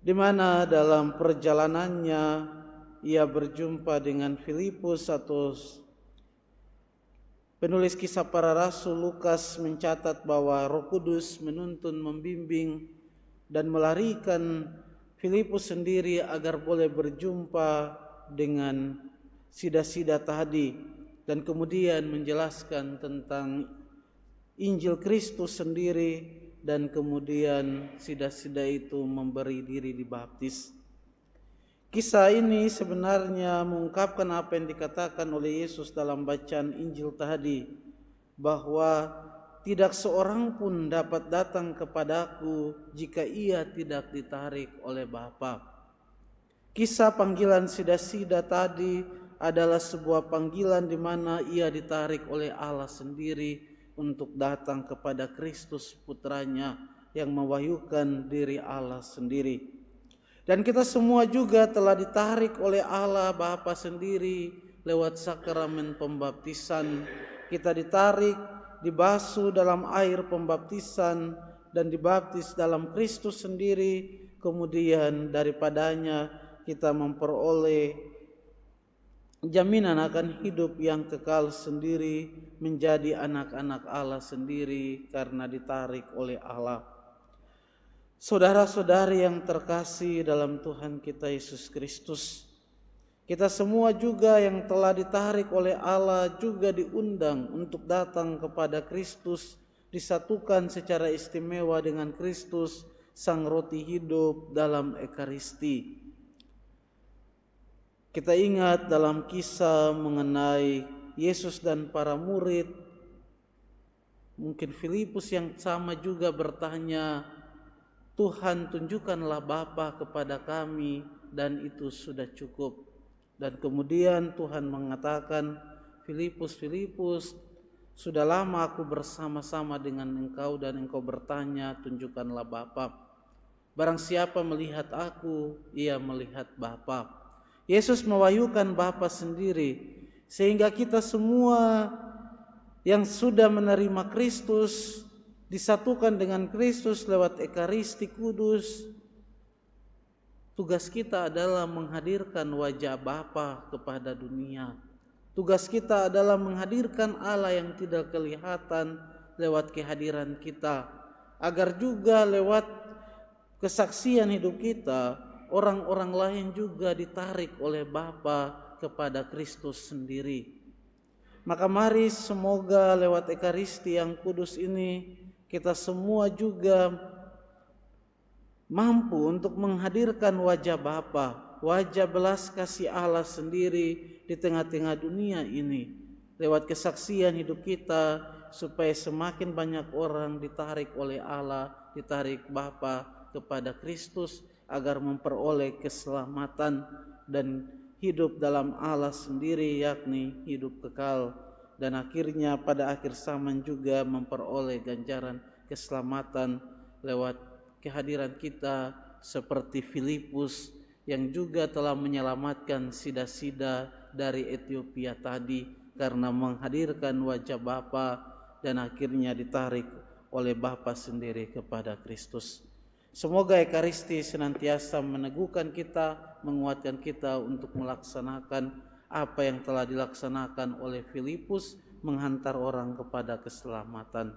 di mana dalam perjalanannya ia berjumpa dengan Filipus. Atau penulis kisah para rasul Lukas mencatat bahwa Roh Kudus menuntun, membimbing, dan melarikan Filipus sendiri agar boleh berjumpa dengan sida-sida tadi, dan kemudian menjelaskan tentang Injil Kristus sendiri, dan kemudian sida-sida itu memberi diri dibaptis. Kisah ini sebenarnya mengungkapkan apa yang dikatakan oleh Yesus dalam bacaan Injil tadi, bahwa tidak seorang pun dapat datang kepadaku jika ia tidak ditarik oleh Bapa. Kisah panggilan sida-sida tadi adalah sebuah panggilan di mana ia ditarik oleh Allah sendiri untuk datang kepada Kristus putranya yang mewahyukan diri Allah sendiri. Dan kita semua juga telah ditarik oleh Allah Bapa sendiri lewat sakramen pembaptisan. Kita ditarik, dibasuh dalam air pembaptisan, dan dibaptis dalam Kristus sendiri. Kemudian daripadanya kita memperoleh jaminan akan hidup yang kekal sendiri, menjadi anak-anak Allah sendiri karena ditarik oleh Allah. Saudara-saudari yang terkasih dalam Tuhan kita Yesus Kristus, kita semua juga yang telah ditarik oleh Allah juga diundang untuk datang kepada Kristus, disatukan secara istimewa dengan Kristus, Sang Roti hidup dalam Ekaristi. Kita ingat dalam kisah mengenai Yesus dan para murid, mungkin Filipus yang sama juga bertanya, Tuhan, tunjukkanlah Bapa kepada kami, dan itu sudah cukup. Dan kemudian Tuhan mengatakan, Filipus, Filipus, sudah lama aku bersama-sama dengan engkau dan engkau bertanya, tunjukkanlah Bapa. Barang siapa melihat aku, ia melihat Bapa. Yesus mewahyukan Bapa sendiri, sehingga kita semua yang sudah menerima Kristus, disatukan dengan Kristus lewat Ekaristi Kudus, tugas kita adalah menghadirkan wajah Bapa kepada dunia. Tugas kita adalah menghadirkan Allah yang tidak kelihatan lewat kehadiran kita, agar juga lewat kesaksian hidup kita, orang-orang lain juga ditarik oleh Bapa kepada Kristus sendiri. Maka mari semoga lewat Ekaristi yang kudus ini kita semua juga mampu untuk menghadirkan wajah Bapa, wajah belas kasih Allah sendiri di tengah-tengah dunia ini. Lewat kesaksian hidup kita, supaya semakin banyak orang ditarik oleh Allah, ditarik Bapa kepada Kristus, agar memperoleh keselamatan dan hidup dalam Allah sendiri, yakni hidup kekal. Dan akhirnya pada akhir zaman juga memperoleh ganjaran keselamatan lewat kehadiran kita seperti Filipus yang juga telah menyelamatkan sida-sida dari Ethiopia tadi karena menghadirkan wajah Bapa dan akhirnya ditarik oleh Bapa sendiri kepada Kristus. Semoga Ekaristi senantiasa meneguhkan kita, menguatkan kita untuk melaksanakan apa yang telah dilaksanakan oleh Filipus, menghantar orang kepada keselamatan.